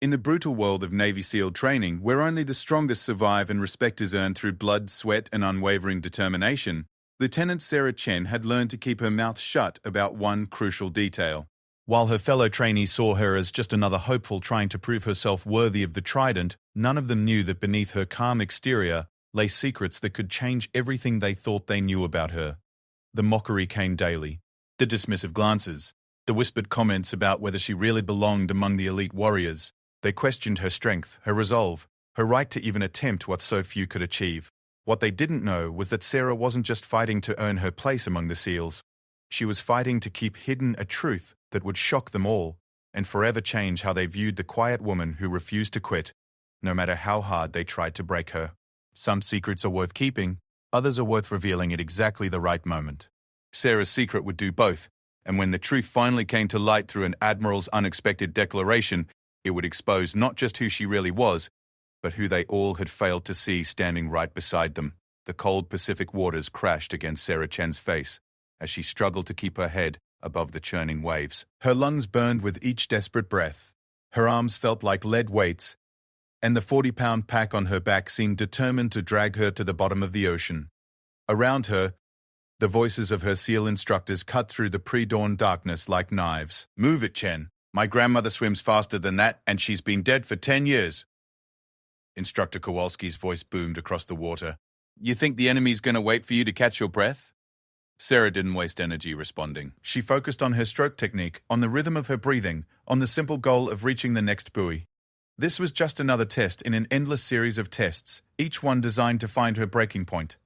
In the brutal world of Navy SEAL training, where only the strongest survive and respect is earned through blood, sweat, and unwavering determination, Lieutenant Sarah Chen had learned to keep her mouth shut about one crucial detail. While her fellow trainees saw her as just another hopeful trying to prove herself worthy of the trident, none of them knew that beneath her calm exterior lay secrets that could change everything they thought they knew about her. The mockery came daily. The dismissive glances, the whispered comments about whether she really belonged among the elite warriors. They questioned her strength, her resolve, her right to even attempt what so few could achieve. What they didn't know was that Sarah wasn't just fighting to earn her place among the SEALs. She was fighting to keep hidden a truth that would shock them all and forever change how they viewed the quiet woman who refused to quit, no matter how hard they tried to break her. Some secrets are worth keeping, others are worth revealing at exactly the right moment. Sarah's secret would do both, and when the truth finally came to light through an Admiral's unexpected declaration, it would expose not just who she really was, but who they all had failed to see standing right beside them. The cold Pacific waters crashed against Sarah Chen's face as she struggled to keep her head above the churning waves. Her lungs burned with each desperate breath. Her arms felt like lead weights, and the 40-pound pack on her back seemed determined to drag her to the bottom of the ocean. Around her, the voices of her SEAL instructors cut through the pre-dawn darkness like knives. "Move it, Chen. My grandmother swims faster than that, and she's been dead for 10 years. Instructor Kowalski's voice boomed across the water. "You think the enemy's going to wait for you to catch your breath?" Sarah didn't waste energy responding. She focused on her stroke technique, on the rhythm of her breathing, on the simple goal of reaching the next buoy. This was just another test in an endless series of tests, each one designed to find her breaking point.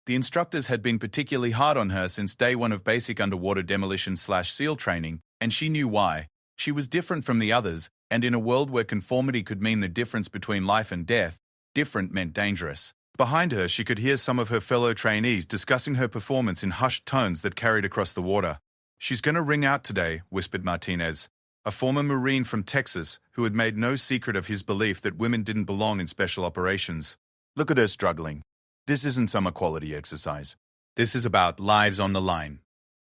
The instructors had been particularly hard on her since day one of basic underwater demolition/SEAL training, and she knew why. She was different from the others, and in a world where conformity could mean the difference between life and death, different meant dangerous. Behind her, she could hear some of her fellow trainees discussing her performance in hushed tones that carried across the water. "She's going to ring out today," whispered Martinez, a former Marine from Texas who had made no secret of his belief that women didn't belong in special operations. "Look at her struggling. This isn't some equality exercise. This is about lives on the line."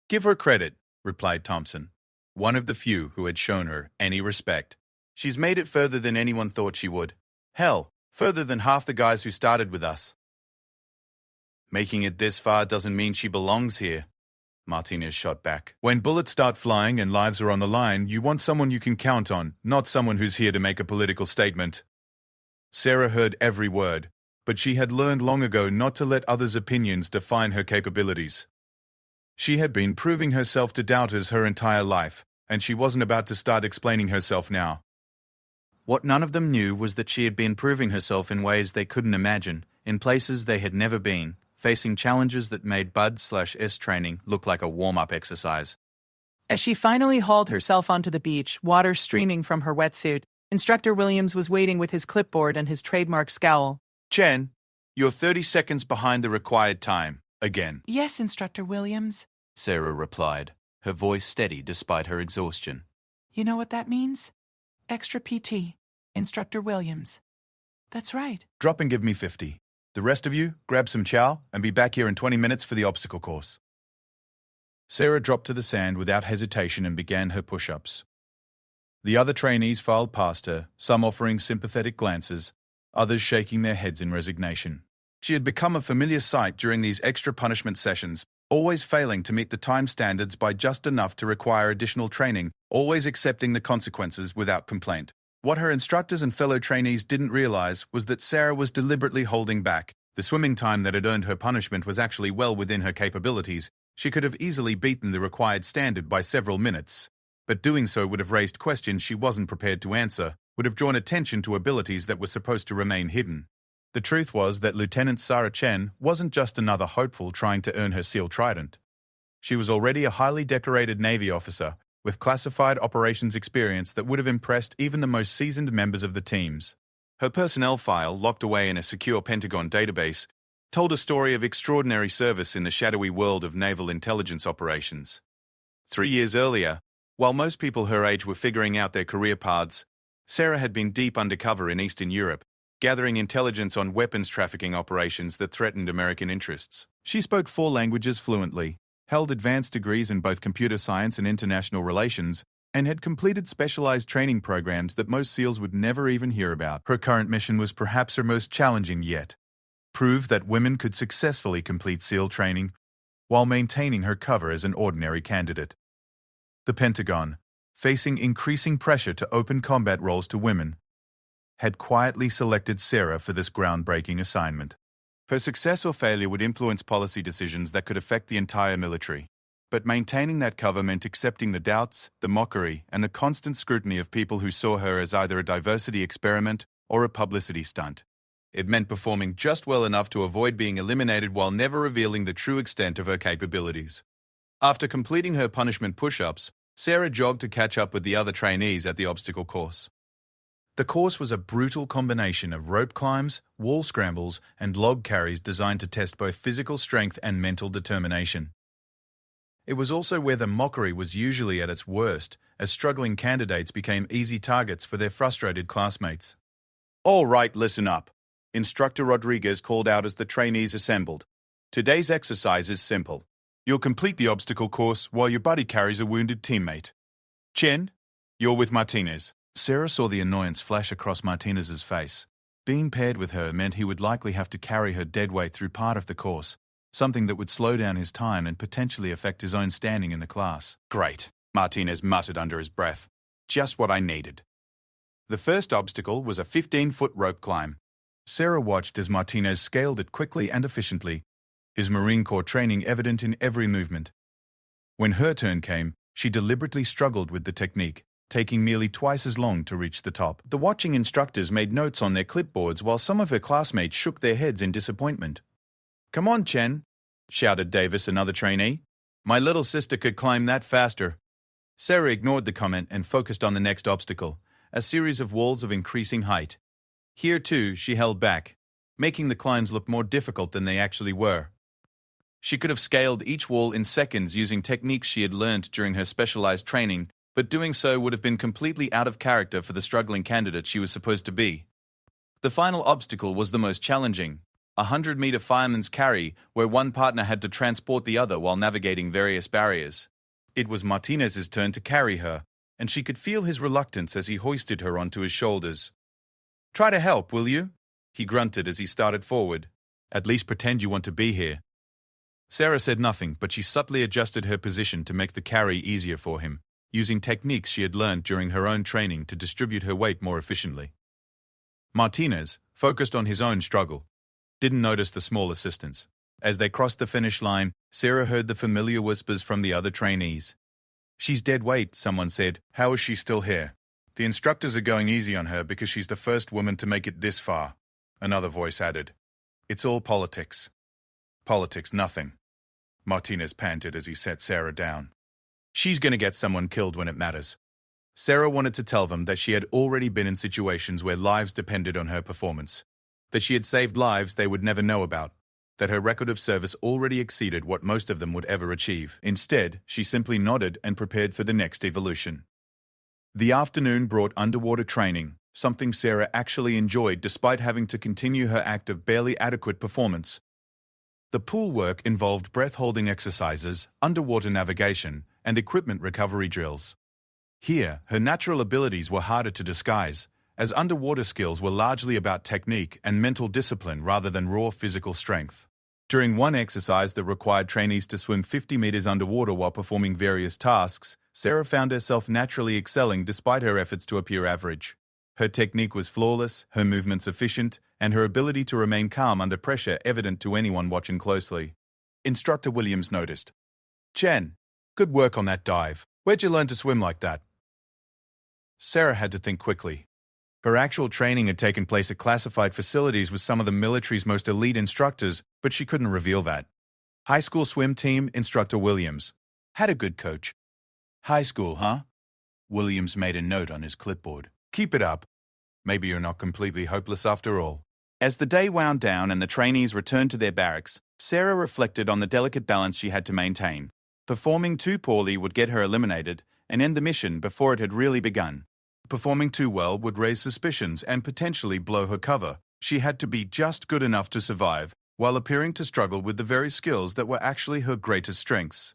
"Give her credit," replied Thompson, one of the few who had shown her any respect. "She's made it further than anyone thought she would. Hell, further than half the guys who started with us." "Making it this far doesn't mean she belongs here," Martinez shot back. "When bullets start flying and lives are on the line, you want someone you can count on, not someone who's here to make a political statement." Sarah heard every word, but she had learned long ago not to let others' opinions define her capabilities. She had been proving herself to doubters her entire life, and she wasn't about to start explaining herself now. What none of them knew was that she had been proving herself in ways they couldn't imagine, in places they had never been, facing challenges that made Bud/S training look like a warm-up exercise. As she finally hauled herself onto the beach, water streaming from her wetsuit, Instructor Williams was waiting with his clipboard and his trademark scowl. "Chen, you're 30 seconds behind the required time, again." "Yes, Instructor Williams," Sarah replied, her voice steady despite her exhaustion. "You know what that means? Extra PT, Instructor Williams." "That's right." "Drop and give me 50. The rest of you, grab some chow and be back here in 20 minutes for the obstacle course." Sarah dropped to the sand without hesitation and began her push-ups. The other trainees filed past her, some offering sympathetic glances, others shaking their heads in resignation. She had become a familiar sight during these extra punishment sessions, always failing to meet the time standards by just enough to require additional training, always accepting the consequences without complaint. What her instructors and fellow trainees didn't realize was that Sarah was deliberately holding back. The swimming time that had earned her punishment was actually well within her capabilities. She could have easily beaten the required standard by several minutes. But doing so would have raised questions she wasn't prepared to answer, would have drawn attention to abilities that were supposed to remain hidden. The truth was that Lieutenant Sarah Chen wasn't just another hopeful trying to earn her SEAL trident. She was already a highly decorated Navy officer with classified operations experience that would have impressed even the most seasoned members of the teams. Her personnel file, locked away in a secure Pentagon database, told a story of extraordinary service in the shadowy world of naval intelligence operations. 3 years earlier, while most people her age were figuring out their career paths, Sarah had been deep undercover in Eastern Europe, gathering intelligence on weapons trafficking operations that threatened American interests. She spoke 4 languages fluently, held advanced degrees in both computer science and international relations, and had completed specialized training programs that most SEALs would never even hear about. Her current mission was perhaps her most challenging yet: prove that women could successfully complete SEAL training while maintaining her cover as an ordinary candidate. The Pentagon, facing increasing pressure to open combat roles to women, had quietly selected Sarah for this groundbreaking assignment. Her success or failure would influence policy decisions that could affect the entire military. But maintaining that cover meant accepting the doubts, the mockery, and the constant scrutiny of people who saw her as either a diversity experiment or a publicity stunt. It meant performing just well enough to avoid being eliminated while never revealing the true extent of her capabilities. After completing her punishment push-ups, Sarah jogged to catch up with the other trainees at the obstacle course. The course was a brutal combination of rope climbs, wall scrambles, and log carries designed to test both physical strength and mental determination. It was also where the mockery was usually at its worst, as struggling candidates became easy targets for their frustrated classmates. "All right, listen up," Instructor Rodriguez called out as the trainees assembled. "Today's exercise is simple. You'll complete the obstacle course while your buddy carries a wounded teammate. Chen, you're with Martinez." Sarah saw the annoyance flash across Martinez's face. Being paired with her meant he would likely have to carry her dead weight through part of the course, something that would slow down his time and potentially affect his own standing in the class. "Great," Martinez muttered under his breath. "Just what I needed." The first obstacle was a 15-foot rope climb. Sarah watched as Martinez scaled it quickly and efficiently, his Marine Corps training evident in every movement. When her turn came, she deliberately struggled with the technique, taking nearly twice as long to reach the top. The watching instructors made notes on their clipboards while some of her classmates shook their heads in disappointment. "Come on, Chen," shouted Davis, another trainee. "My little sister could climb that faster." Sarah ignored the comment and focused on the next obstacle, a series of walls of increasing height. Here, too, she held back, making the climbs look more difficult than they actually were. She could have scaled each wall in seconds using techniques she had learned during her specialized training, but doing so would have been completely out of character for the struggling candidate she was supposed to be. The final obstacle was the most challenging, a 100-meter fireman's carry where one partner had to transport the other while navigating various barriers. It was Martinez's turn to carry her, and she could feel his reluctance as he hoisted her onto his shoulders. "Try to help, will you?" he grunted as he started forward. "At least pretend you want to be here." Sarah said nothing, but she subtly adjusted her position to make the carry easier for him, using techniques she had learned during her own training to distribute her weight more efficiently. Martinez, focused on his own struggle, didn't notice the small assistance. As they crossed the finish line, Sarah heard the familiar whispers from the other trainees. "She's dead weight," someone said. "How is she still here?" "The instructors are going easy on her because she's the first woman to make it this far," another voice added. "It's all politics." "Politics, nothing," Martinez panted as he set Sarah down. "She's going to get someone killed when it matters." Sarah wanted to tell them that she had already been in situations where lives depended on her performance, that she had saved lives they would never know about, that her record of service already exceeded what most of them would ever achieve. Instead, she simply nodded and prepared for the next evolution. The afternoon brought underwater training, something Sarah actually enjoyed despite having to continue her act of barely adequate performance. The pool work involved breath-holding exercises, underwater navigation, and equipment recovery drills. Here, her natural abilities were harder to disguise, as underwater skills were largely about technique and mental discipline rather than raw physical strength. During one exercise that required trainees to swim 50 meters underwater while performing various tasks, Sarah found herself naturally excelling despite her efforts to appear average. Her technique was flawless, her movements efficient, and her ability to remain calm under pressure evident to anyone watching closely. Instructor Williams noticed. "Chen, good work on that dive. Where'd you learn to swim like that?" Sarah had to think quickly. Her actual training had taken place at classified facilities with some of the military's most elite instructors, but she couldn't reveal that. High school swim team, Instructor Williams. Had a good coach. High school, huh? Williams made a note on his clipboard. Keep it up. Maybe you're not completely hopeless after all. As the day wound down and the trainees returned to their barracks, Sarah reflected on the delicate balance she had to maintain. Performing too poorly would get her eliminated and end the mission before it had really begun. Performing too well would raise suspicions and potentially blow her cover. She had to be just good enough to survive, while appearing to struggle with the very skills that were actually her greatest strengths.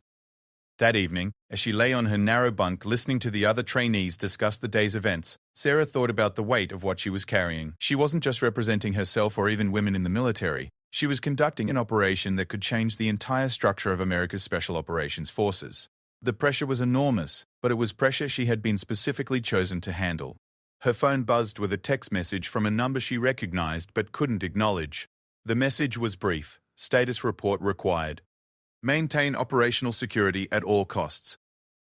That evening, as she lay on her narrow bunk listening to the other trainees discuss the day's events, Sarah thought about the weight of what she was carrying. She wasn't just representing herself or even women in the military. She was conducting an operation that could change the entire structure of America's Special Operations Forces. The pressure was enormous, but it was pressure she had been specifically chosen to handle. Her phone buzzed with a text message from a number she recognized but couldn't acknowledge. The message was brief: status report required. Maintain operational security at all costs.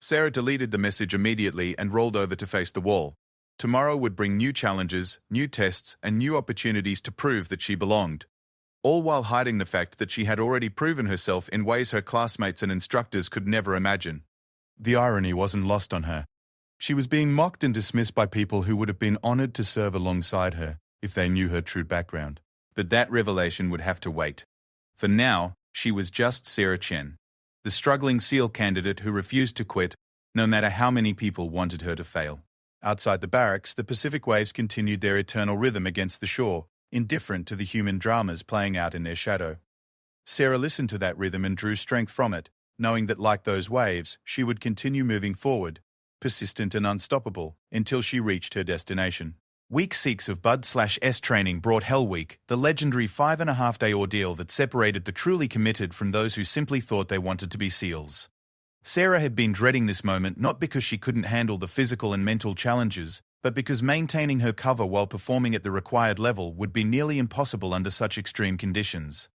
Sarah deleted the message immediately and rolled over to face the wall. Tomorrow would bring new challenges, new tests, and new opportunities to prove that she belonged, all while hiding the fact that she had already proven herself in ways her classmates and instructors could never imagine. The irony wasn't lost on her. She was being mocked and dismissed by people who would have been honored to serve alongside her if they knew her true background. But that revelation would have to wait. For now, she was just Sarah Chen, the struggling SEAL candidate who refused to quit, no matter how many people wanted her to fail. Outside the barracks, the Pacific waves continued their eternal rhythm against the shore, indifferent to the human dramas playing out in their shadow. Sarah listened to that rhythm and drew strength from it, knowing that like those waves, she would continue moving forward, persistent and unstoppable, until she reached her destination. Week 6 of Bud/S training brought Hell Week, the legendary 5.5-day ordeal that separated the truly committed from those who simply thought they wanted to be SEALs. Sarah had been dreading this moment not because she couldn't handle the physical and mental challenges, but because maintaining her cover while performing at the required level would be nearly impossible under such extreme conditions.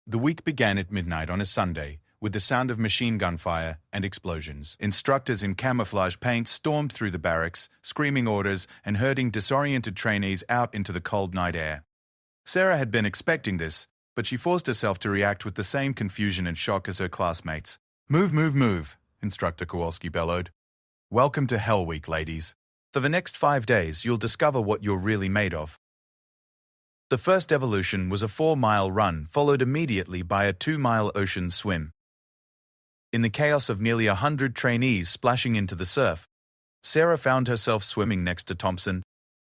The week began at midnight on a Sunday, with the sound of machine gun fire and explosions. Instructors in camouflage paint stormed through the barracks, screaming orders and herding disoriented trainees out into the cold night air. Sarah had been expecting this, but she forced herself to react with the same confusion and shock as her classmates. "Move, move, move," Instructor Kowalski bellowed. "Welcome to Hell Week, ladies. For the next 5 days, you'll discover what you're really made of." The first evolution was a 4-mile run, followed immediately by a 2-mile ocean swim. In the chaos of nearly 100 trainees splashing into the surf, Sarah found herself swimming next to Thompson,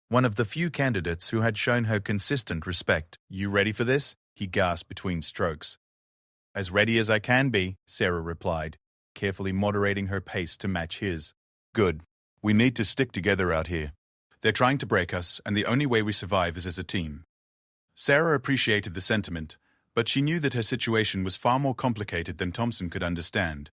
one of the few candidates who had shown her consistent respect. "You ready for this?" he gasped between strokes. "As ready as I can be," Sarah replied, carefully moderating her pace to match his. "Good. We need to stick together out here. They're trying to break us, and the only way we survive is as a team." Sarah appreciated the sentiment, but she knew that her situation was far more complicated than Thompson could understand.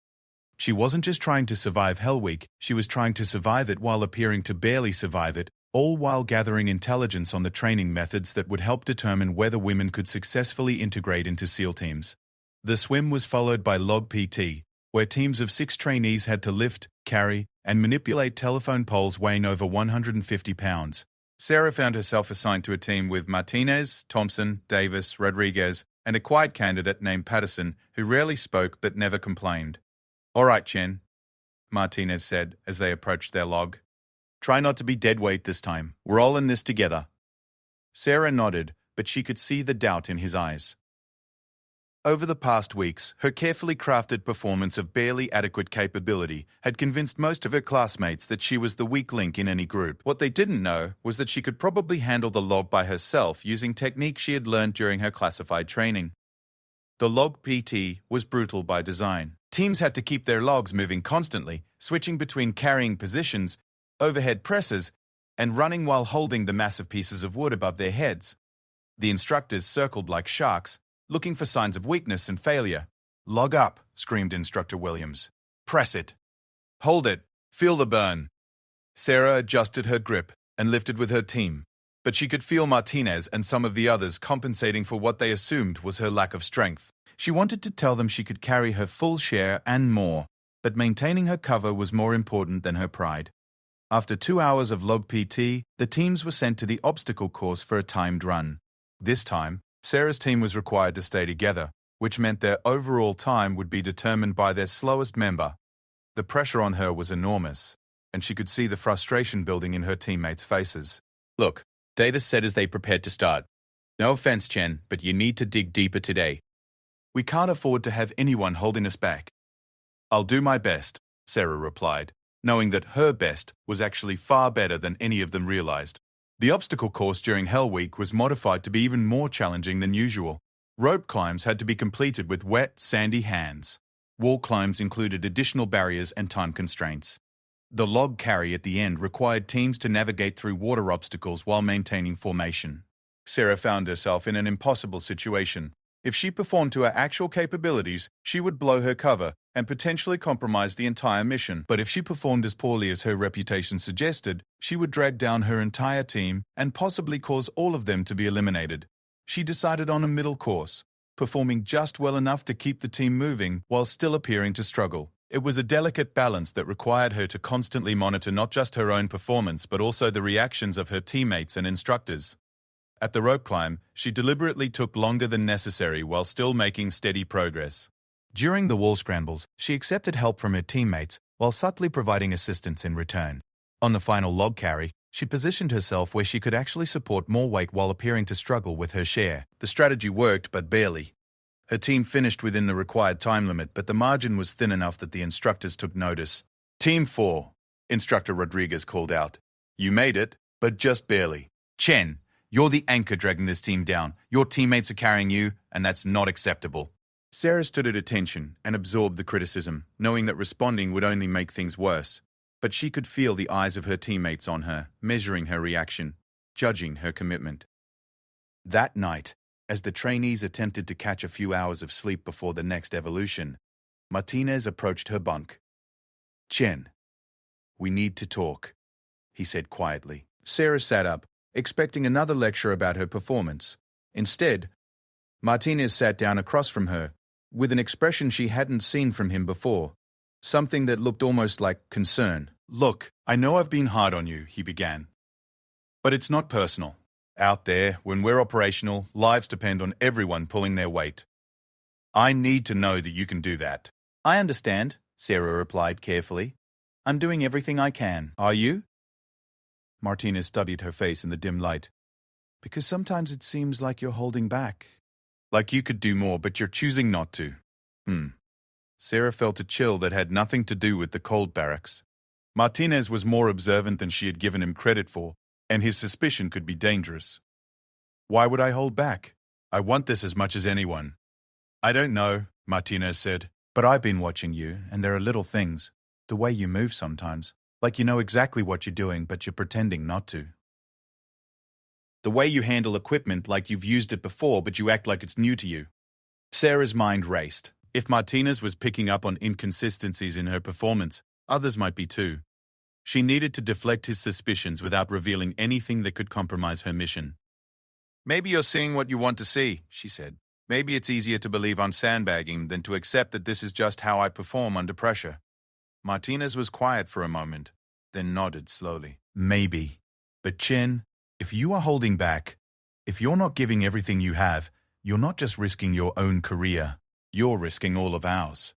She wasn't just trying to survive Hell Week, she was trying to survive it while appearing to barely survive it, all while gathering intelligence on the training methods that would help determine whether women could successfully integrate into SEAL teams. The swim was followed by log PT, where teams of 6 trainees had to lift, carry, and manipulate telephone poles weighing over 150 pounds. Sarah found herself assigned to a team with Martinez, Thompson, Davis, Rodriguez, and a quiet candidate named Patterson who rarely spoke but never complained. "All right, Chen," Martinez said as they approached their log. "Try not to be dead weight this time. We're all in this together." Sarah nodded, but she could see the doubt in his eyes. Over the past weeks, her carefully crafted performance of barely adequate capability had convinced most of her classmates that she was the weak link in any group. What they didn't know was that she could probably handle the log by herself using techniques she had learned during her classified training. The log PT was brutal by design. Teams had to keep their logs moving constantly, switching between carrying positions, overhead presses, and running while holding the massive pieces of wood above their heads. The instructors circled like sharks, looking for signs of weakness and failure. "Log up," screamed Instructor Williams. "Press it. Hold it. Feel the burn." Sarah adjusted her grip and lifted with her team, but she could feel Martinez and some of the others compensating for what they assumed was her lack of strength. She wanted to tell them she could carry her full share and more, but maintaining her cover was more important than her pride. After 2 hours of log PT, the teams were sent to the obstacle course for a timed run. This time, Sarah's team was required to stay together, which meant their overall time would be determined by their slowest member. The pressure on her was enormous, and she could see the frustration building in her teammates' faces. "Look," Davis said as they prepared to start. "No offense, Chen, but you need to dig deeper today. We can't afford to have anyone holding us back." "I'll do my best," Sarah replied, knowing that her best was actually far better than any of them realized. The obstacle course during Hell Week was modified to be even more challenging than usual. Rope climbs had to be completed with wet, sandy hands. Wall climbs included additional barriers and time constraints. The log carry at the end required teams to navigate through water obstacles while maintaining formation. Sarah found herself in an impossible situation. If she performed to her actual capabilities, she would blow her cover and potentially compromise the entire mission. But if she performed as poorly as her reputation suggested, she would drag down her entire team and possibly cause all of them to be eliminated. She decided on a middle course, performing just well enough to keep the team moving while still appearing to struggle. It was a delicate balance that required her to constantly monitor not just her own performance but also the reactions of her teammates and instructors. At the rope climb, she deliberately took longer than necessary while still making steady progress. During the wall scrambles, she accepted help from her teammates while subtly providing assistance in return. On the final log carry, she positioned herself where she could actually support more weight while appearing to struggle with her share. The strategy worked, but barely. Her team finished within the required time limit, but the margin was thin enough that the instructors took notice. Team 4, Instructor Rodriguez called out. You made it, but just barely. Chen, you're the anchor dragging this team down. Your teammates are carrying you, and that's not acceptable. Sarah stood at attention and absorbed the criticism, knowing that responding would only make things worse. But she could feel the eyes of her teammates on her, measuring her reaction, judging her commitment. That night, as the trainees attempted to catch a few hours of sleep before the next evolution, Martinez approached her bunk. Chen, we need to talk, he said quietly. Sarah sat up, expecting another lecture about her performance. Instead, Martinez sat down across from her, with an expression she hadn't seen from him before, something that looked almost like concern. Look, I know I've been hard on you, he began. But it's not personal. Out there, when we're operational, lives depend on everyone pulling their weight. I need to know that you can do that. I understand, Sarah replied carefully. I'm doing everything I can. Are you? Martinez studied her face in the dim light. Because sometimes it seems like you're holding back. Like you could do more, but you're choosing not to. Sarah felt a chill that had nothing to do with the cold barracks. Martinez was more observant than she had given him credit for, and his suspicion could be dangerous. Why would I hold back? I want this as much as anyone. I don't know, Martinez said, but I've been watching you, and there are little things, the way you move sometimes, like you know exactly what you're doing, but you're pretending not to. The way you handle equipment like you've used it before, but you act like it's new to you. Sarah's mind raced. If Martinez was picking up on inconsistencies in her performance, others might be too. She needed to deflect his suspicions without revealing anything that could compromise her mission. Maybe you're seeing what you want to see, she said. Maybe it's easier to believe I'm sandbagging than to accept that this is just how I perform under pressure. Martinez was quiet for a moment, then nodded slowly. Maybe. But Chen, if you are holding back, if you're not giving everything you have, you're not just risking your own career, you're risking all of ours.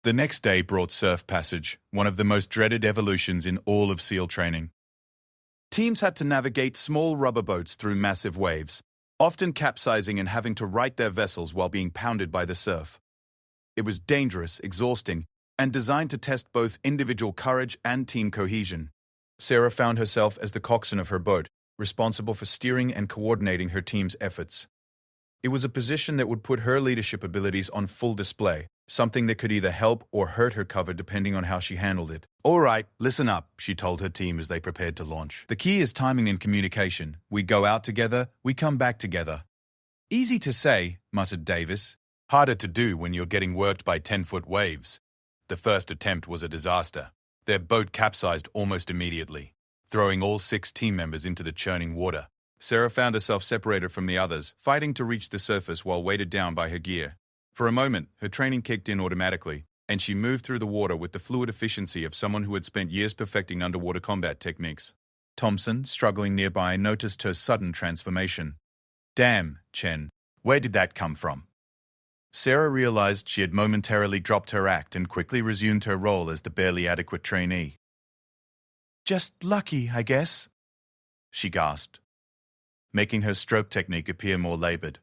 The next day brought Surf Passage, one of the most dreaded evolutions in all of SEAL training. Teams had to navigate small rubber boats through massive waves, often capsizing and having to right their vessels while being pounded by the surf. It was dangerous, exhausting, and designed to test both individual courage and team cohesion. Sarah found herself as the coxswain of her boat, responsible for steering and coordinating her team's efforts. It was a position that would put her leadership abilities on full display, something that could either help or hurt her cover depending on how she handled it. All right, listen up, she told her team as they prepared to launch. The key is timing and communication. We go out together, we come back together. Easy to say, muttered Davis. Harder to do when you're getting worked by 10-foot waves. The first attempt was a disaster. Their boat capsized almost immediately, throwing all 6 team members into the churning water. Sarah found herself separated from the others, fighting to reach the surface while weighted down by her gear. For a moment, her training kicked in automatically, and she moved through the water with the fluid efficiency of someone who had spent years perfecting underwater combat techniques. Thompson, struggling nearby, noticed her sudden transformation. Damn, Chen, where did that come from? Sarah realized she had momentarily dropped her act and quickly resumed her role as the barely adequate trainee. Just lucky, I guess, she gasped, making her stroke technique appear more labored.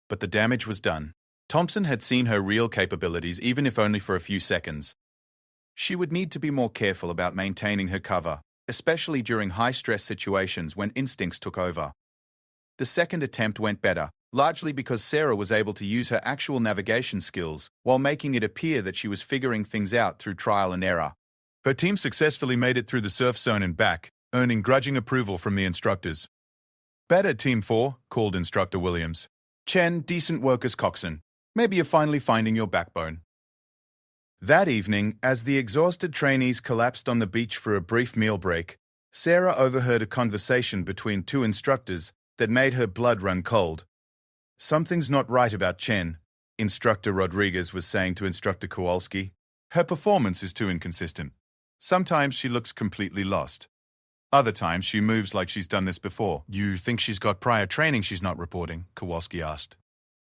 But the damage was done. Thompson had seen her real capabilities, even if only for a few seconds. She would need to be more careful about maintaining her cover, especially during high-stress situations when instincts took over. The second attempt went better, largely because Sarah was able to use her actual navigation skills while making it appear that she was figuring things out through trial and error. Her team successfully made it through the surf zone and back, earning grudging approval from the instructors. "Better, Team 4, called Instructor Williams. "Chen, decent work as coxswain. Maybe you're finally finding your backbone." That evening, as the exhausted trainees collapsed on the beach for a brief meal break, Sarah overheard a conversation between two instructors that made her blood run cold. "Something's not right about Chen," Instructor Rodriguez was saying to Instructor Kowalski. "Her performance is too inconsistent. Sometimes she looks completely lost. Other times she moves like she's done this before." "You think she's got prior training she's not reporting?" Kowalski asked.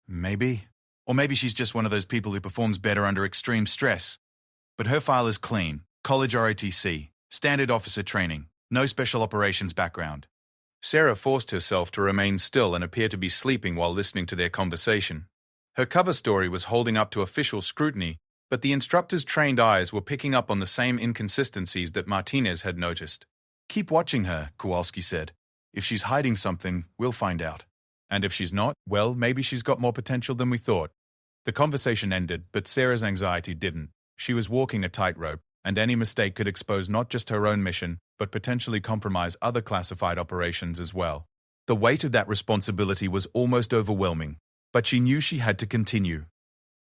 "Maybe. Or maybe she's just one of those people who performs better under extreme stress. But her file is clean. College ROTC, standard officer training, no special operations background." Sarah forced herself to remain still and appear to be sleeping while listening to their conversation. Her cover story was holding up to official scrutiny, but the instructor's trained eyes were picking up on the same inconsistencies that Martinez had noticed. "Keep watching her," Kowalski said. "If she's hiding something, we'll find out. And if she's not, well, maybe she's got more potential than we thought." The conversation ended, but Sarah's anxiety didn't. She was walking a tightrope, and any mistake could expose not just her own mission, but potentially compromise other classified operations as well. The weight of that responsibility was almost overwhelming, but she knew she had to continue.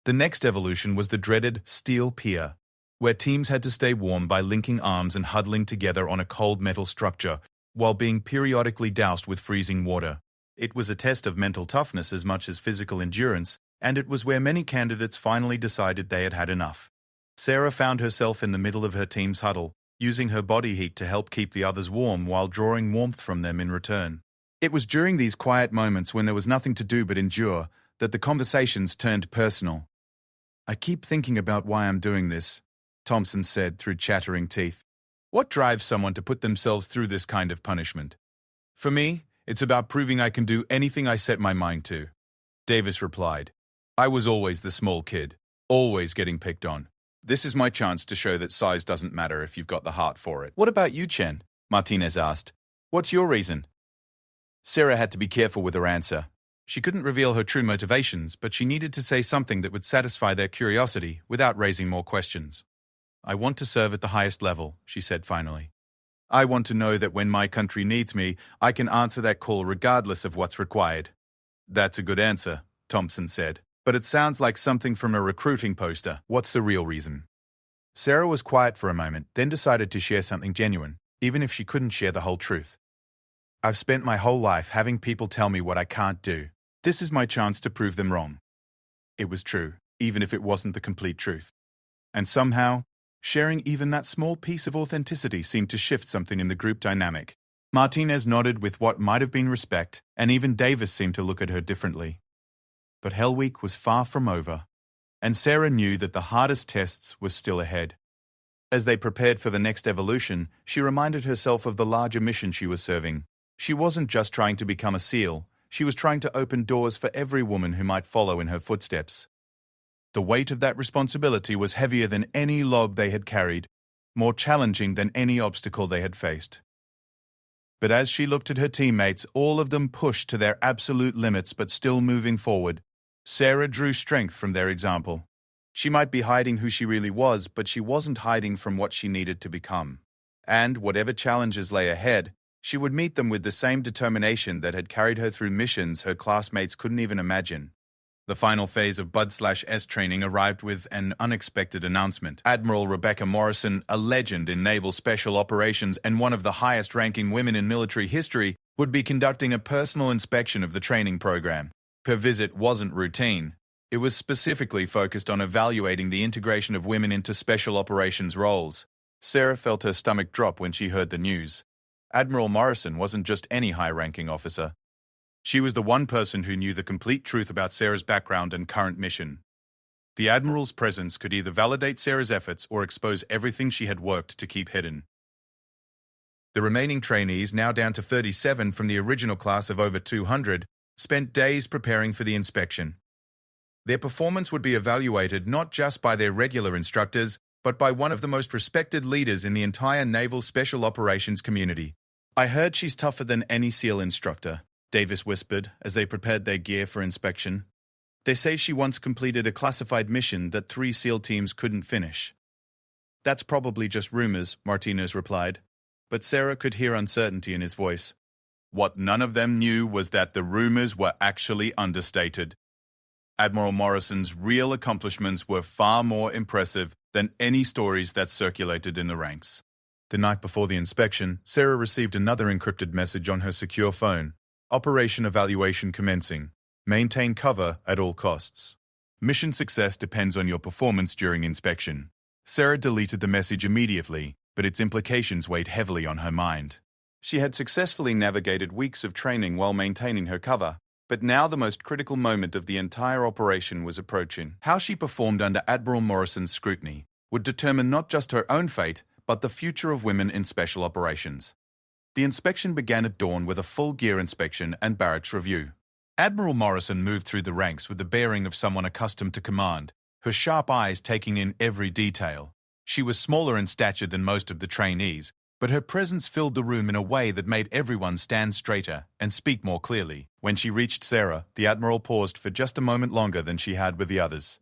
The next evolution was the dreaded steel pier, where teams had to stay warm by linking arms and huddling together on a cold metal structure, while being periodically doused with freezing water. It was a test of mental toughness as much as physical endurance, and it was where many candidates finally decided they had had enough. Sarah found herself in the middle of her team's huddle, using her body heat to help keep the others warm while drawing warmth from them in return. It was during these quiet moments when there was nothing to do but endure that the conversations turned personal. "I keep thinking about why I'm doing this," Thompson said through chattering teeth. "What drives someone to put themselves through this kind of punishment?" "For me, it's about proving I can do anything I set my mind to," Davis replied. "I was always the small kid, always getting picked on. This is my chance to show that size doesn't matter if you've got the heart for it." "What about you, Chen?" Martinez asked. "What's your reason?" Sarah had to be careful with her answer. She couldn't reveal her true motivations, but she needed to say something that would satisfy their curiosity without raising more questions. "I want to serve at the highest level," she said finally. "I want to know that when my country needs me, I can answer that call regardless of what's required." "That's a good answer," Thompson said. "But it sounds like something from a recruiting poster. What's the real reason?" Sarah was quiet for a moment, then decided to share something genuine, even if she couldn't share the whole truth. "I've spent my whole life having people tell me what I can't do. This is my chance to prove them wrong." It was true, even if it wasn't the complete truth. And somehow, sharing even that small piece of authenticity seemed to shift something in the group dynamic. Martinez nodded with what might have been respect, and even Davis seemed to look at her differently. But Hell Week was far from over, and Sarah knew that the hardest tests were still ahead. As they prepared for the next evolution, she reminded herself of the larger mission she was serving. She wasn't just trying to become a SEAL, she was trying to open doors for every woman who might follow in her footsteps. The weight of that responsibility was heavier than any log they had carried, more challenging than any obstacle they had faced. But as she looked at her teammates, all of them pushed to their absolute limits but still moving forward, Sarah drew strength from their example. She might be hiding who she really was, but she wasn't hiding from what she needed to become. And whatever challenges lay ahead, she would meet them with the same determination that had carried her through missions her classmates couldn't even imagine. The final phase of Bud/S training arrived with an unexpected announcement. Admiral Rebecca Morrison, a legend in naval special operations and one of the highest-ranking women in military history, would be conducting a personal inspection of the training program. Her visit wasn't routine. It was specifically focused on evaluating the integration of women into special operations roles. Sarah felt her stomach drop when she heard the news. Admiral Morrison wasn't just any high-ranking officer. She was the one person who knew the complete truth about Sarah's background and current mission. The Admiral's presence could either validate Sarah's efforts or expose everything she had worked to keep hidden. The remaining trainees, now down to 37 from the original class of over 200, spent days preparing for the inspection. Their performance would be evaluated not just by their regular instructors, but by one of the most respected leaders in the entire Naval Special Operations community. "I heard she's tougher than any SEAL instructor," Davis whispered as they prepared their gear for inspection. They say she once completed a classified mission that 3 SEAL teams couldn't finish. That's probably just rumors, Martinez replied, but Sarah could hear uncertainty in his voice. What none of them knew was that the rumors were actually understated. Admiral Morrison's real accomplishments were far more impressive than any stories that circulated in the ranks. The night before the inspection, Sarah received another encrypted message on her secure phone. Operation evaluation commencing. Maintain cover at all costs. Mission success depends on your performance during inspection. Sarah deleted the message immediately, but its implications weighed heavily on her mind. She had successfully navigated weeks of training while maintaining her cover, but now the most critical moment of the entire operation was approaching. How she performed under Admiral Morrison's scrutiny would determine not just her own fate, but the future of women in special operations. The inspection began at dawn with a full gear inspection and barracks review. Admiral Morrison moved through the ranks with the bearing of someone accustomed to command, her sharp eyes taking in every detail. She was smaller in stature than most of the trainees, but her presence filled the room in a way that made everyone stand straighter and speak more clearly. When she reached Sarah, the Admiral paused for just a moment longer than she had with the others.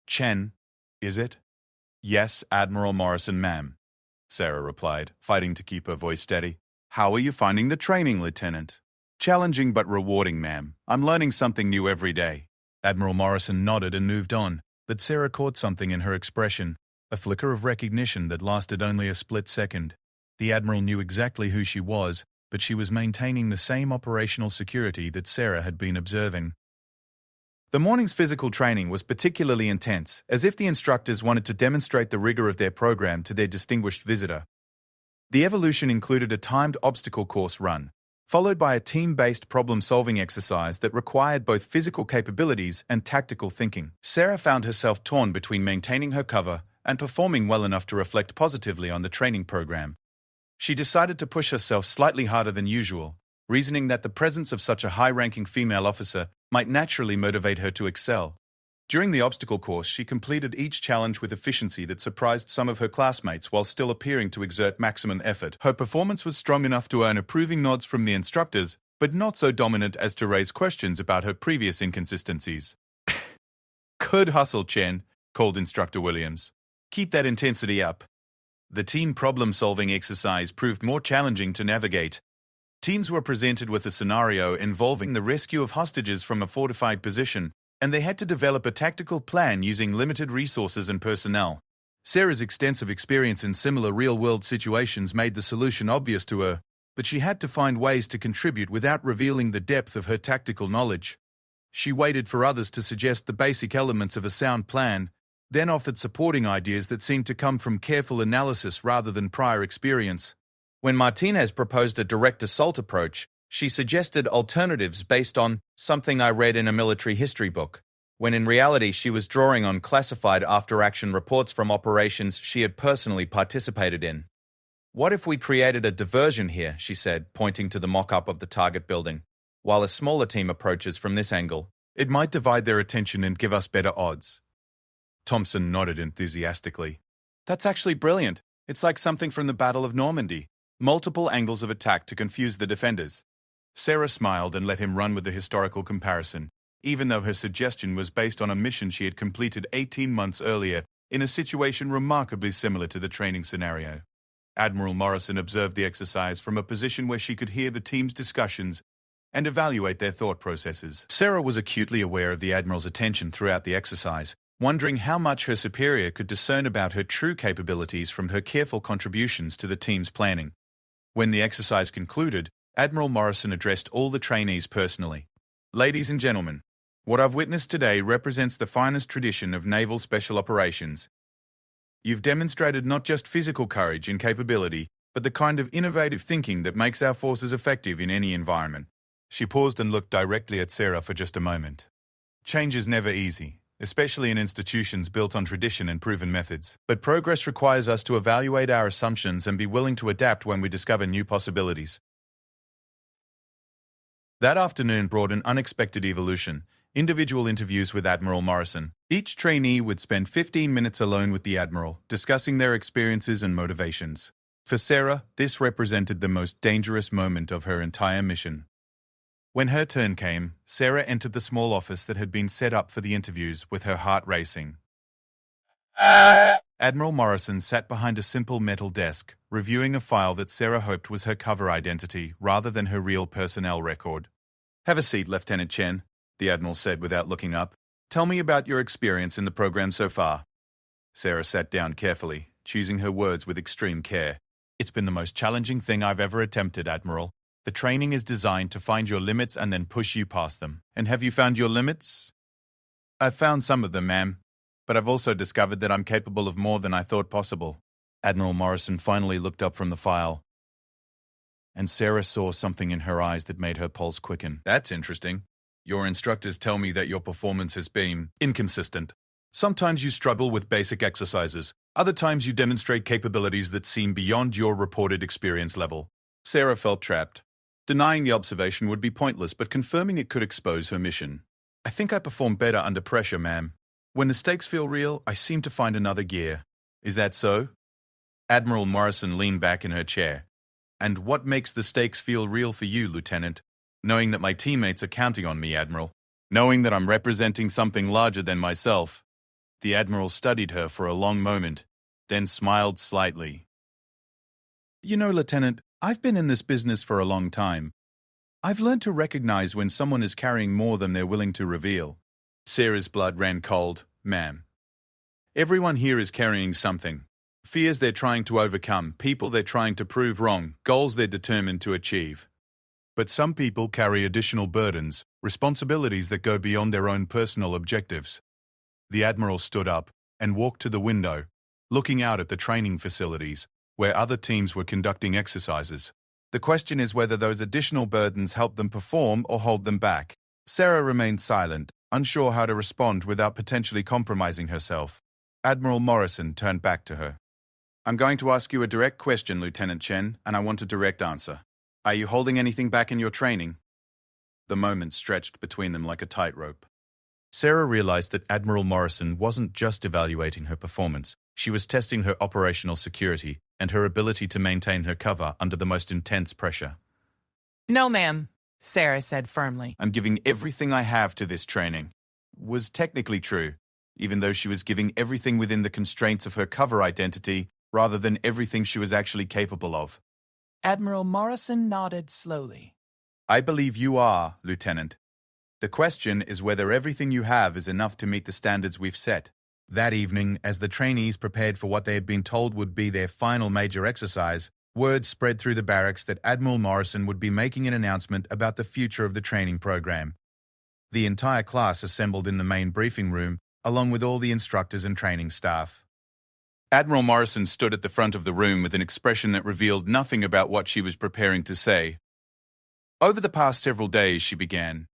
Chen, is it? Yes, Admiral Morrison, ma'am, Sarah replied, fighting to keep her voice steady. How are you finding the training, Lieutenant? Challenging but rewarding, ma'am. I'm learning something new every day. Admiral Morrison nodded and moved on, but Sarah caught something in her expression, a flicker of recognition that lasted only a split second. The Admiral knew exactly who she was, but she was maintaining the same operational security that Sarah had been observing. The morning's physical training was particularly intense, as if the instructors wanted to demonstrate the rigor of their program to their distinguished visitor. The evolution included a timed obstacle course run, followed by a team-based problem-solving exercise that required both physical capabilities and tactical thinking. Sarah found herself torn between maintaining her cover and performing well enough to reflect positively on the training program. She decided to push herself slightly harder than usual, reasoning that the presence of such a high-ranking female officer might naturally motivate her to excel. During the obstacle course, she completed each challenge with efficiency that surprised some of her classmates while still appearing to exert maximum effort. Her performance was strong enough to earn approving nods from the instructors, but not so dominant as to raise questions about her previous inconsistencies. Good hustle, Chen, called Instructor Williams. Keep that intensity up. The team problem-solving exercise proved more challenging to navigate. Teams were presented with a scenario involving the rescue of hostages from a fortified position, and they had to develop a tactical plan using limited resources and personnel. Sarah's extensive experience in similar real-world situations made the solution obvious to her, but she had to find ways to contribute without revealing the depth of her tactical knowledge. She waited for others to suggest the basic elements of a sound plan, then offered supporting ideas that seemed to come from careful analysis rather than prior experience. When Martinez proposed a direct assault approach, she suggested alternatives based on something I read in a military history book, when in reality she was drawing on classified after-action reports from operations she had personally participated in. What if we created a diversion here, she said, pointing to the mock-up of the target building. While a smaller team approaches from this angle, it might divide their attention and give us better odds. Thompson nodded enthusiastically. That's actually brilliant. It's like something from the Battle of Normandy. Multiple angles of attack to confuse the defenders. Sarah smiled and let him run with the historical comparison, even though her suggestion was based on a mission she had completed 18 months earlier in a situation remarkably similar to the training scenario. Admiral Morrison observed the exercise from a position where she could hear the team's discussions and evaluate their thought processes. Sarah was acutely aware of the Admiral's attention throughout the exercise, wondering how much her superior could discern about her true capabilities from her careful contributions to the team's planning. When the exercise concluded, Admiral Morrison addressed all the trainees personally. Ladies and gentlemen, what I've witnessed today represents the finest tradition of naval special operations. You've demonstrated not just physical courage and capability, but the kind of innovative thinking that makes our forces effective in any environment. She paused and looked directly at Sarah for just a moment. Change is never easy, especially in institutions built on tradition and proven methods. But progress requires us to evaluate our assumptions and be willing to adapt when we discover new possibilities. That afternoon brought an unexpected evolution: individual interviews with Admiral Morrison. Each trainee would spend 15 minutes alone with the Admiral, discussing their experiences and motivations. For Sarah, this represented the most dangerous moment of her entire mission. When her turn came, Sarah entered the small office that had been set up for the interviews with her heart racing. Admiral Morrison sat behind a simple metal desk, reviewing a file that Sarah hoped was her cover identity rather than her real personnel record. "Have a seat, Lieutenant Chen," the Admiral said without looking up. "Tell me about your experience in the program so far." Sarah sat down carefully, choosing her words with extreme care. "It's been the most challenging thing I've ever attempted, Admiral. The training is designed to find your limits and then push you past them. And have you found your limits?" "I've found some of them, ma'am. But I've also discovered that I'm capable of more than I thought possible." Admiral Morrison finally looked up from the file, and Sarah saw something in her eyes that made her pulse quicken. "That's interesting. Your instructors tell me that your performance has been inconsistent. Sometimes you struggle with basic exercises. Other times you demonstrate capabilities that seem beyond your reported experience level." Sarah felt trapped. Denying the observation would be pointless, but confirming it could expose her mission. "I think I perform better under pressure, ma'am. When the stakes feel real, I seem to find another gear." "Is that so?" Admiral Morrison leaned back in her chair. "And what makes the stakes feel real for you, Lieutenant?" "Knowing that my teammates are counting on me, Admiral. Knowing that I'm representing something larger than myself." The Admiral studied her for a long moment, then smiled slightly. "You know, Lieutenant, I've been in this business for a long time. I've learned to recognize when someone is carrying more than they're willing to reveal." Sarah's blood ran cold. "Ma'am, everyone here is carrying something. Fears they're trying to overcome, people they're trying to prove wrong, goals they're determined to achieve. But some people carry additional burdens, responsibilities that go beyond their own personal objectives." The Admiral stood up and walked to the window, looking out at the training facilities, where other teams were conducting exercises. "The question is whether those additional burdens help them perform or hold them back." Sarah remained silent, unsure how to respond without potentially compromising herself. Admiral Morrison turned back to her. "I'm going to ask you a direct question, Lieutenant Chen, and I want a direct answer. Are you holding anything back in your training?" The moment stretched between them like a tightrope. Sarah realized that Admiral Morrison wasn't just evaluating her performance. She was testing her operational security and her ability to maintain her cover under the most intense pressure. "No, ma'am," Sarah said firmly. "I'm giving everything I have to this training." Was technically true, even though she was giving everything within the constraints of her cover identity rather than everything she was actually capable of. Admiral Morrison nodded slowly. "I believe you are, Lieutenant. The question is whether everything you have is enough to meet the standards we've set." That evening, as the trainees prepared for what they had been told would be their final major exercise, word spread through the barracks that Admiral Morrison would be making an announcement about the future of the training program. The entire class assembled in the main briefing room, along with all the instructors and training staff. Admiral Morrison stood at the front of the room with an expression that revealed nothing about what she was preparing to say. "Over the past several days," she began,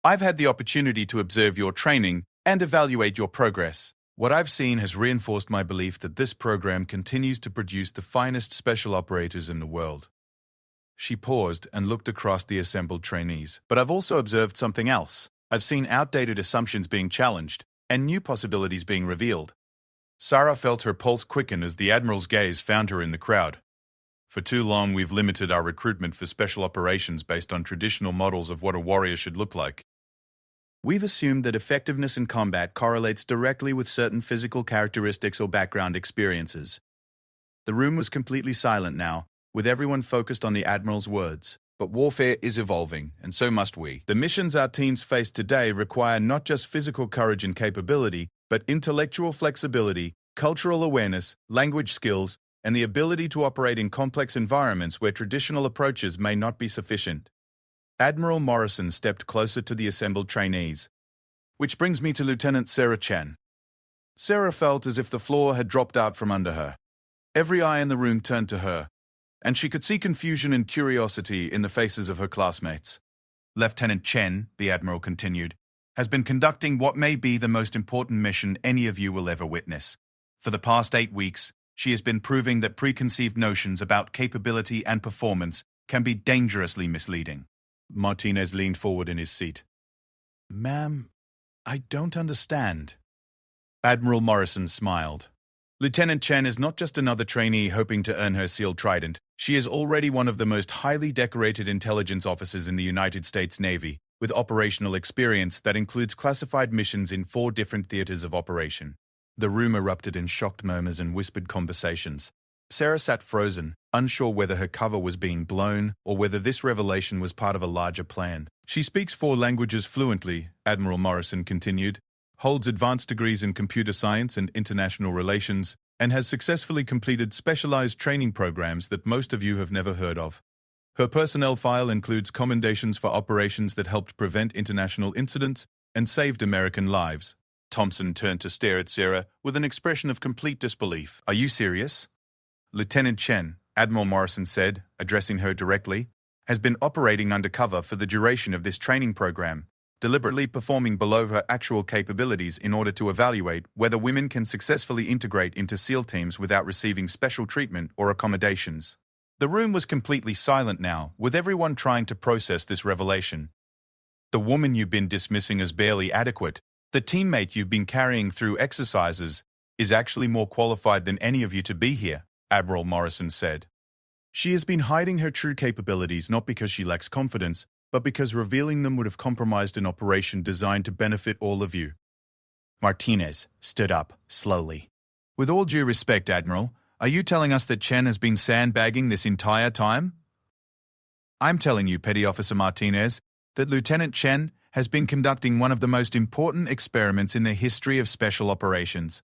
"I've had the opportunity to observe your training and evaluate your progress. What I've seen has reinforced my belief that this program continues to produce the finest special operators in the world." She paused and looked across the assembled trainees. "But I've also observed something else. I've seen outdated assumptions being challenged and new possibilities being revealed." Sarah felt her pulse quicken as the Admiral's gaze found her in the crowd. "For too long, we've limited our recruitment for special operations based on traditional models of what a warrior should look like. We've assumed that effectiveness in combat correlates directly with certain physical characteristics or background experiences." The room was completely silent now, with everyone focused on the Admiral's words. "But warfare is evolving, and so must we. The missions our teams face today require not just physical courage and capability, but intellectual flexibility, cultural awareness, language skills, and the ability to operate in complex environments where traditional approaches may not be sufficient." Admiral Morrison stepped closer to the assembled trainees. "Which brings me to Lieutenant Sarah Chen." Sarah felt as if the floor had dropped out from under her. Every eye in the room turned to her, and she could see confusion and curiosity in the faces of her classmates. "Lieutenant Chen," the Admiral continued, "has been conducting what may be the most important mission any of you will ever witness. For the past 8 weeks, she has been proving that preconceived notions about capability and performance can be dangerously misleading." Martinez leaned forward in his seat. "Ma'am, I don't understand." Admiral Morrison smiled. Lieutenant Chen is not just another trainee hoping to earn her SEAL Trident. She is already one of the most highly decorated intelligence officers in the United States Navy, with operational experience that includes classified missions in 4 different theaters of operation. The room erupted in shocked murmurs and whispered conversations. Sarah sat frozen, unsure whether her cover was being blown or whether this revelation was part of a larger plan. She speaks 4 languages fluently, Admiral Morrison continued, holds advanced degrees in computer science and international relations, and has successfully completed specialized training programs that most of you have never heard of. Her personnel file includes commendations for operations that helped prevent international incidents and saved American lives. Thompson turned to stare at Sarah with an expression of complete disbelief. Are you serious? Lieutenant Chen, Admiral Morrison said, addressing her directly, has been operating undercover for the duration of this training program, deliberately performing below her actual capabilities in order to evaluate whether women can successfully integrate into SEAL teams without receiving special treatment or accommodations. The room was completely silent now, with everyone trying to process this revelation. The woman you've been dismissing as barely adequate, the teammate you've been carrying through exercises, is actually more qualified than any of you to be here, Admiral Morrison said. She has been hiding her true capabilities not because she lacks confidence, but because revealing them would have compromised an operation designed to benefit all of you. Martinez stood up slowly. With all due respect, Admiral, are you telling us that Chen has been sandbagging this entire time? I'm telling you, Petty Officer Martinez, that Lieutenant Chen has been conducting one of the most important experiments in the history of special operations.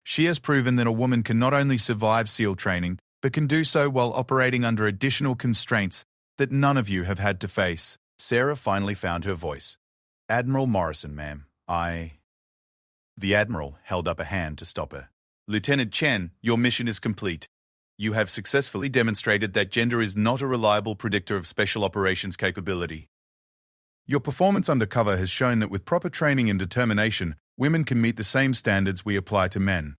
She has proven that a woman can not only survive SEAL training, but can do so while operating under additional constraints that none of you have had to face. Sarah finally found her voice. Admiral Morrison, ma'am, The Admiral held up a hand to stop her. Lieutenant Chen, your mission is complete. You have successfully demonstrated that gender is not a reliable predictor of special operations capability. Your performance undercover has shown that with proper training and determination, women can meet the same standards we apply to men.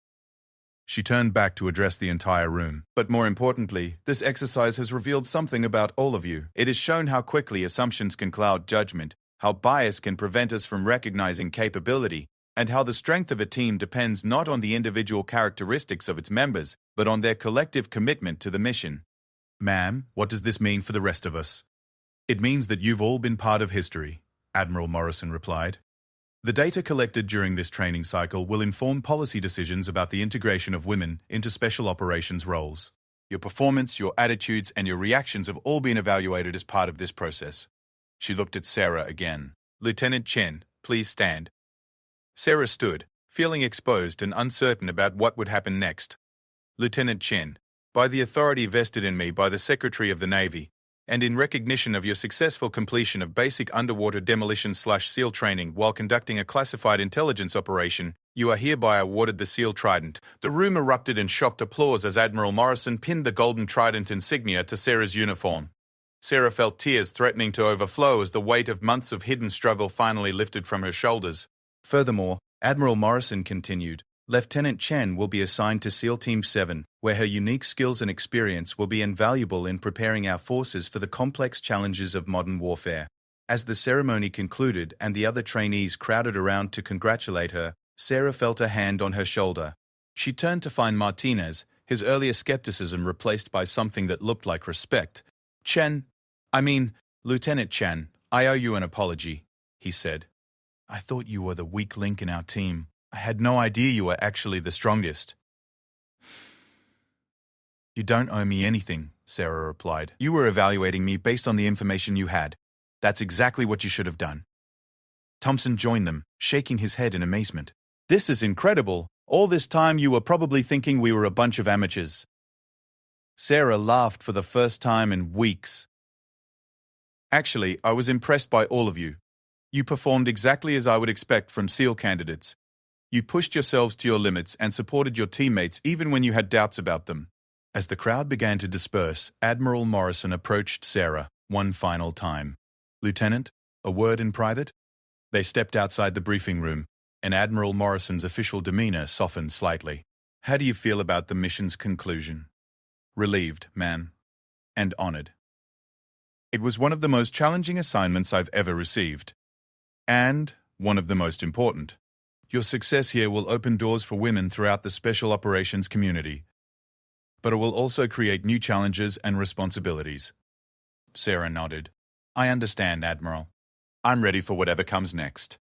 She turned back to address the entire room. But more importantly, this exercise has revealed something about all of you. It has shown how quickly assumptions can cloud judgment, how bias can prevent us from recognizing capability, and how the strength of a team depends not on the individual characteristics of its members, but on their collective commitment to the mission. Ma'am, what does this mean for the rest of us? It means that you've all been part of history, Admiral Morrison replied. The data collected during this training cycle will inform policy decisions about the integration of women into special operations roles. Your performance, your attitudes, and your reactions have all been evaluated as part of this process. She looked at Sarah again. Lieutenant Chen, please stand. Sarah stood, feeling exposed and uncertain about what would happen next. Lieutenant Chen, by the authority vested in me by the Secretary of the Navy, and in recognition of your successful completion of basic underwater demolition/SEAL training while conducting a classified intelligence operation, you are hereby awarded the SEAL Trident. The room erupted in shocked applause as Admiral Morrison pinned the golden trident insignia to Sarah's uniform. Sarah felt tears threatening to overflow as the weight of months of hidden struggle finally lifted from her shoulders. Furthermore, Admiral Morrison continued, Lieutenant Chen will be assigned to SEAL Team 7, where her unique skills and experience will be invaluable in preparing our forces for the complex challenges of modern warfare. As the ceremony concluded and the other trainees crowded around to congratulate her, Sarah felt a hand on her shoulder. She turned to find Martinez, his earlier skepticism replaced by something that looked like respect. Lieutenant Chen, I owe you an apology, he said. I thought you were the weak link in our team. I had no idea you were actually the strongest. You don't owe me anything, Sarah replied. You were evaluating me based on the information you had. That's exactly what you should have done. Thompson joined them, shaking his head in amazement. This is incredible. All this time you were probably thinking we were a bunch of amateurs. Sarah laughed for the first time in weeks. Actually, I was impressed by all of you. You performed exactly as I would expect from SEAL candidates. You pushed yourselves to your limits and supported your teammates even when you had doubts about them. As the crowd began to disperse, Admiral Morrison approached Sarah one final time. Lieutenant, a word in private? They stepped outside the briefing room, and Admiral Morrison's official demeanor softened slightly. How do you feel about the mission's conclusion? Relieved, ma'am, and honored. It was one of the most challenging assignments I've ever received. And one of the most important. Your success here will open doors for women throughout the special operations community, but it will also create new challenges and responsibilities. Sarah nodded. I understand, Admiral. I'm ready for whatever comes next.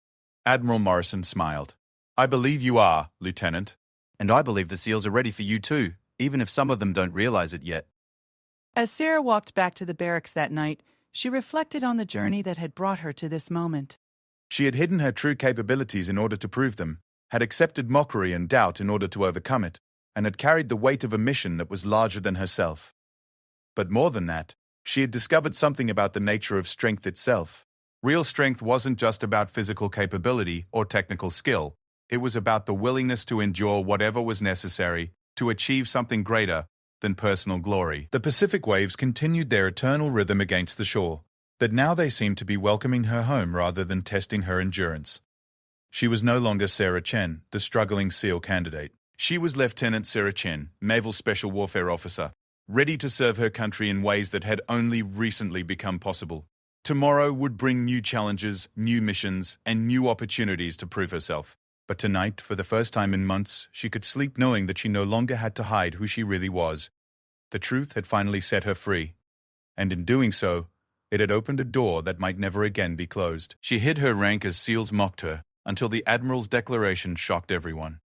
Admiral Morrison smiled. I believe you are, Lieutenant. And I believe the SEALs are ready for you too, even if some of them don't realize it yet. As Sarah walked back to the barracks that night, she reflected on the journey that had brought her to this moment. She had hidden her true capabilities in order to prove them, had accepted mockery and doubt in order to overcome it, and had carried the weight of a mission that was larger than herself. But more than that, she had discovered something about the nature of strength itself. Real strength wasn't just about physical capability or technical skill. It was about the willingness to endure whatever was necessary to achieve something greater than personal glory. The Pacific waves continued their eternal rhythm against the shore, that now they seemed to be welcoming her home rather than testing her endurance. She was no longer Sarah Chen, the struggling SEAL candidate. She was Lieutenant Sarah Chen, Naval Special Warfare Officer, ready to serve her country in ways that had only recently become possible. Tomorrow would bring new challenges, new missions, and new opportunities to prove herself. But tonight, for the first time in months, she could sleep knowing that she no longer had to hide who she really was. The truth had finally set her free. And in doing so, it had opened a door that might never again be closed. She hid her rank as SEALs mocked her, until the Admiral's declaration shocked everyone.